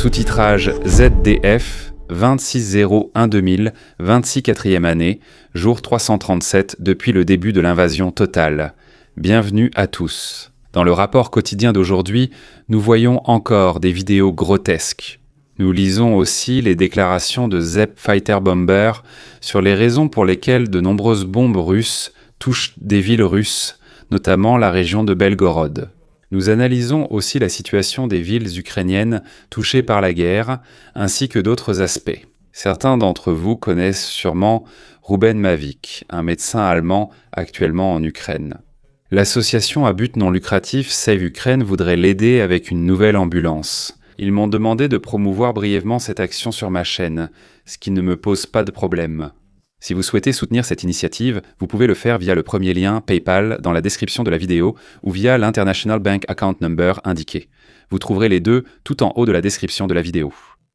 Sous-titrage ZDF 26/01/2000, 26 4e année, jour 337 depuis le début de l'invasion totale. Bienvenue à tous. Dans le rapport quotidien d'aujourd'hui, nous voyons encore des vidéos grotesques. Nous lisons aussi les déclarations de Zepp Fighter Bomber sur les raisons pour lesquelles de nombreuses bombes russes touchent des villes russes, notamment la région de Belgorod. Nous analysons aussi la situation des villes ukrainiennes touchées par la guerre, ainsi que d'autres aspects. Certains d'entre vous connaissent sûrement Ruben Mavik, un médecin allemand actuellement en Ukraine. L'association à but non lucratif Save Ukraine voudrait l'aider avec une nouvelle ambulance. Ils m'ont demandé de promouvoir brièvement cette action sur ma chaîne, ce qui ne me pose pas de problème. Si vous souhaitez soutenir cette initiative, vous pouvez le faire via le premier lien PayPal dans la description de la vidéo ou via l'International Bank Account Number indiqué. Vous trouverez les deux tout en haut de la description de la vidéo.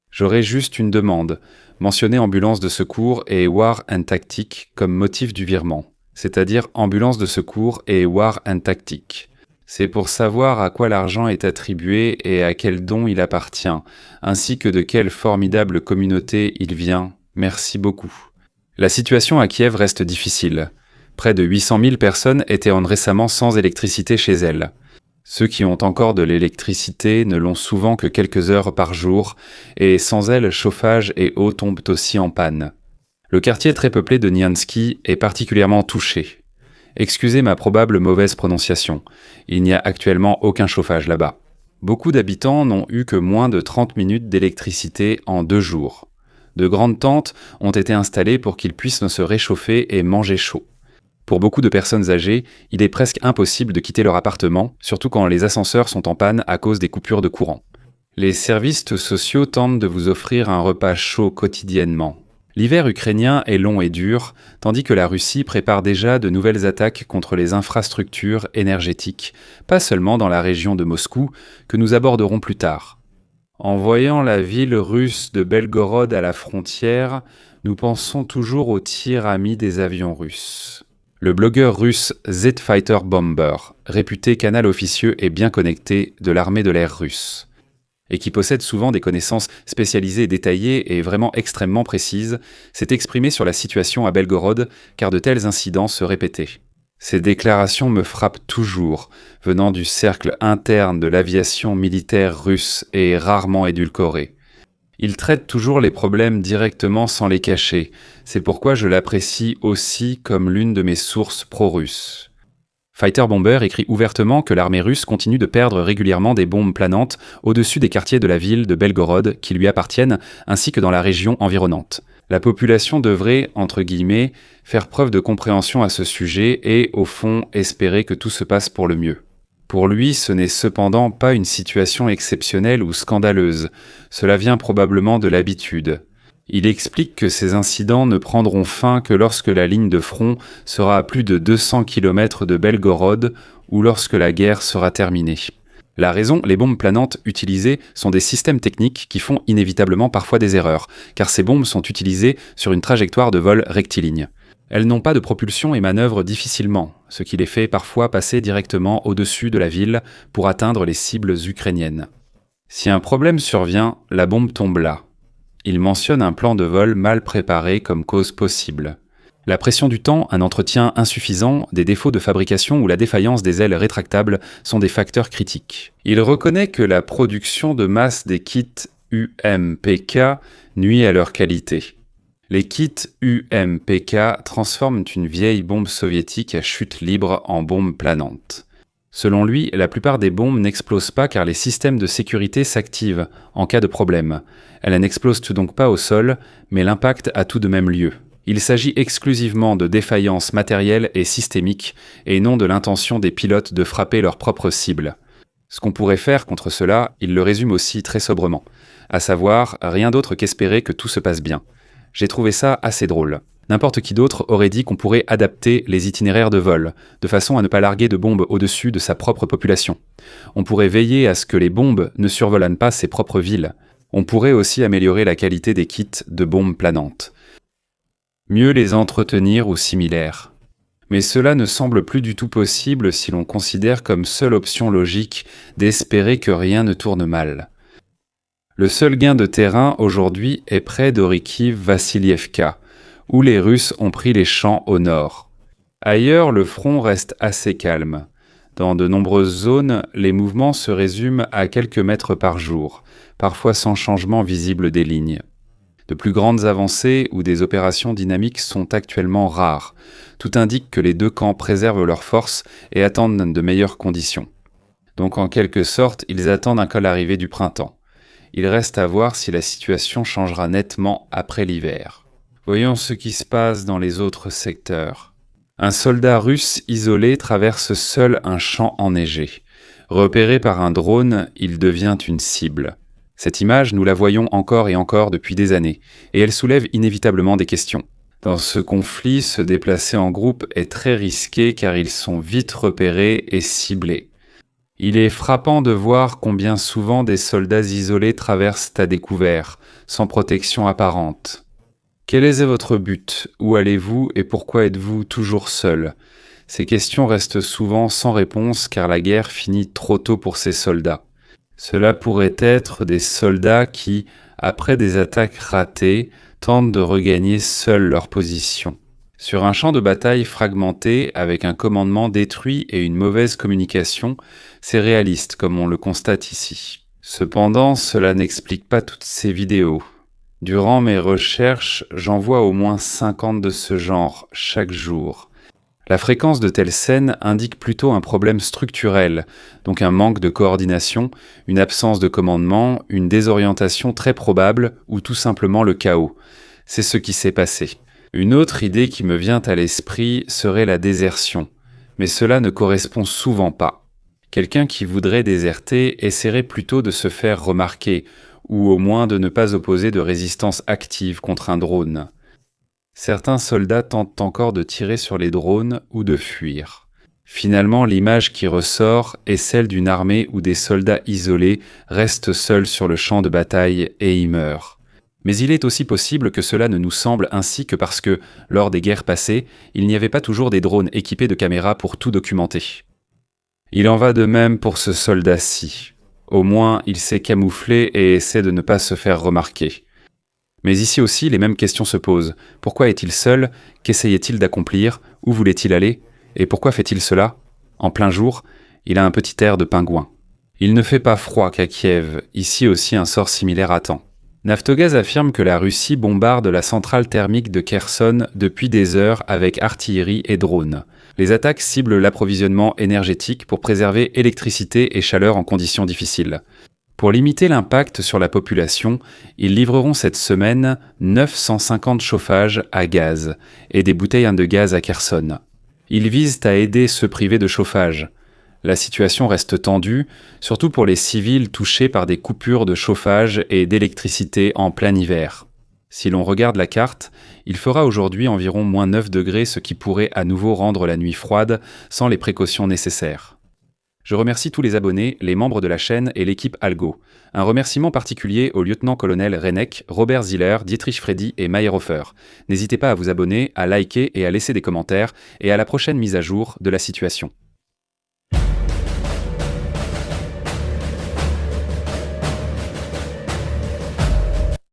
J'aurais juste une demande. Mentionnez ambulance de secours et War and Tactic comme motif du virement, c'est-à-dire ambulance de secours et War and Tactic. C'est pour savoir à quoi l'argent est attribué et à quel don il appartient, ainsi que de quelle formidable communauté il vient. Merci beaucoup. La situation à Kiev reste difficile. Près de 800 000 personnes étaient récemment sans électricité chez elles. Ceux qui ont encore de l'électricité ne l'ont souvent que quelques heures par jour, et sans elle, chauffage et eau tombent aussi en panne. Le quartier très peuplé de Niansky est particulièrement touché. Excusez ma probable mauvaise prononciation, il n'y a actuellement aucun chauffage là-bas. Beaucoup d'habitants n'ont eu que moins de 30 minutes d'électricité en 2 jours. De grandes tentes ont été installées pour qu'ils puissent se réchauffer et manger chaud. Pour beaucoup de personnes âgées, il est presque impossible de quitter leur appartement, surtout quand les ascenseurs sont en panne à cause des coupures de courant. Les services sociaux tentent de vous offrir un repas chaud quotidiennement. L'hiver ukrainien est long et dur, tandis que la Russie prépare déjà de nouvelles attaques contre les infrastructures énergétiques, pas seulement dans la région de Moscou, que nous aborderons plus tard. En voyant la ville russe de Belgorod à la frontière, nous pensons toujours aux tirs amis des avions russes. Le blogueur russe Zepp Fighter Bomber, réputé canal officieux et bien connecté de l'armée de l'air russe, et qui possède souvent des connaissances spécialisées détaillées et vraiment extrêmement précises, s'est exprimé sur la situation à Belgorod car de tels incidents se répétaient. Ces déclarations me frappent toujours, venant du cercle interne de l'aviation militaire russe et rarement édulcorées. Il traite toujours les problèmes directement sans les cacher, c'est pourquoi je l'apprécie aussi comme l'une de mes sources pro-russes. Fighter Bomber écrit ouvertement que l'armée russe continue de perdre régulièrement des bombes planantes au-dessus des quartiers de la ville de Belgorod qui lui appartiennent, ainsi que dans la région environnante. La population devrait, entre guillemets, faire preuve de compréhension à ce sujet et, au fond, espérer que tout se passe pour le mieux. Pour lui, ce n'est cependant pas une situation exceptionnelle ou scandaleuse, cela vient probablement de l'habitude. Il explique que ces incidents ne prendront fin que lorsque la ligne de front sera à plus de 200 km de Belgorod ou lorsque la guerre sera terminée. La raison, les bombes planantes utilisées sont des systèmes techniques qui font inévitablement parfois des erreurs, car ces bombes sont utilisées sur une trajectoire de vol rectiligne. Elles n'ont pas de propulsion et manœuvrent difficilement, ce qui les fait parfois passer directement au-dessus de la ville pour atteindre les cibles ukrainiennes. Si un problème survient, la bombe tombe là. Il mentionne un plan de vol mal préparé comme cause possible. La pression du temps, un entretien insuffisant, des défauts de fabrication ou la défaillance des ailes rétractables sont des facteurs critiques. Il reconnaît que la production de masse des kits UMPK nuit à leur qualité. Les kits UMPK transforment une vieille bombe soviétique à chute libre en bombe planante. Selon lui, la plupart des bombes n'explosent pas car les systèmes de sécurité s'activent en cas de problème. Elles n'explosent donc pas au sol, mais l'impact a tout de même lieu. Il s'agit exclusivement de défaillances matérielles et systémiques, et non de l'intention des pilotes de frapper leur propre cible. Ce qu'on pourrait faire contre cela, il le résume aussi très sobrement, à savoir rien d'autre qu'espérer que tout se passe bien. J'ai trouvé ça assez drôle. N'importe qui d'autre aurait dit qu'on pourrait adapter les itinéraires de vol, de façon à ne pas larguer de bombes au-dessus de sa propre population. On pourrait veiller à ce que les bombes ne survolent pas ses propres villes. On pourrait aussi améliorer la qualité des kits de bombes planantes. Mieux les entretenir ou similaires. Mais cela ne semble plus du tout possible si l'on considère comme seule option logique d'espérer que rien ne tourne mal. Le seul gain de terrain aujourd'hui est près d'Orikiv-Vassilievka, où les Russes ont pris les champs au nord. Ailleurs, le front reste assez calme. Dans de nombreuses zones, les mouvements se résument à quelques mètres par jour, parfois sans changement visible des lignes. De plus grandes avancées ou des opérations dynamiques sont actuellement rares. Tout indique que les deux camps préservent leurs forces et attendent de meilleures conditions. Donc en quelque sorte, ils attendent un col arrivé du printemps. Il reste à voir si la situation changera nettement après l'hiver. Voyons ce qui se passe dans les autres secteurs. Un soldat russe isolé traverse seul un champ enneigé. Repéré par un drone, il devient une cible. Cette image, nous la voyons encore et encore depuis des années, et elle soulève inévitablement des questions. Dans ce conflit, se déplacer en groupe est très risqué car ils sont vite repérés et ciblés. Il est frappant de voir combien souvent des soldats isolés traversent à découvert, sans protection apparente. Quel est votre but? Où allez-vous et pourquoi êtes-vous toujours seul? Ces questions restent souvent sans réponse car la guerre finit trop tôt pour ces soldats. Cela pourrait être des soldats qui, après des attaques ratées, tentent de regagner seuls leur position. Sur un champ de bataille fragmenté, avec un commandement détruit et une mauvaise communication, c'est réaliste comme on le constate ici. Cependant, cela n'explique pas toutes ces vidéos. Durant mes recherches, j'en vois au moins 50 de ce genre chaque jour. La fréquence de telles scènes indique plutôt un problème structurel, donc un manque de coordination, une absence de commandement, une désorientation très probable ou tout simplement le chaos. C'est ce qui s'est passé. Une autre idée qui me vient à l'esprit serait la désertion, mais cela ne correspond souvent pas. Quelqu'un qui voudrait déserter essaierait plutôt de se faire remarquer, ou au moins de ne pas opposer de résistance active contre un drone. Certains soldats tentent encore de tirer sur les drones ou de fuir. Finalement, l'image qui ressort est celle d'une armée où des soldats isolés restent seuls sur le champ de bataille et y meurent. Mais il est aussi possible que cela ne nous semble ainsi que parce que, lors des guerres passées, il n'y avait pas toujours des drones équipés de caméras pour tout documenter. Il en va de même pour ce soldat-ci. Au moins, il s'est camouflé et essaie de ne pas se faire remarquer. Mais ici aussi, les mêmes questions se posent. Pourquoi est-il seul? Qu'essayait-il d'accomplir? Où voulait-il aller? Et pourquoi fait-il cela? En plein jour, il a un petit air de pingouin. Il ne fait pas froid qu'à Kiev, ici aussi un sort similaire attend. Naftogaz affirme que la Russie bombarde la centrale thermique de Kherson depuis des heures avec artillerie et drones. Les attaques ciblent l'approvisionnement énergétique pour préserver électricité et chaleur en conditions difficiles. Pour limiter l'impact sur la population, ils livreront cette semaine 950 chauffages à gaz et des bouteilles de gaz à Kherson. Ils visent à aider ceux privés de chauffage. La situation reste tendue, surtout pour les civils touchés par des coupures de chauffage et d'électricité en plein hiver. Si l'on regarde la carte, il fera aujourd'hui environ moins 9 degrés, ce qui pourrait à nouveau rendre la nuit froide sans les précautions nécessaires. Je remercie tous les abonnés, les membres de la chaîne et l'équipe Algo. Un remerciement particulier au lieutenant-colonel Renek, Robert Ziller, Dietrich Freddy et Meyerhofer. N'hésitez pas à vous abonner, à liker et à laisser des commentaires, et à la prochaine mise à jour de la situation.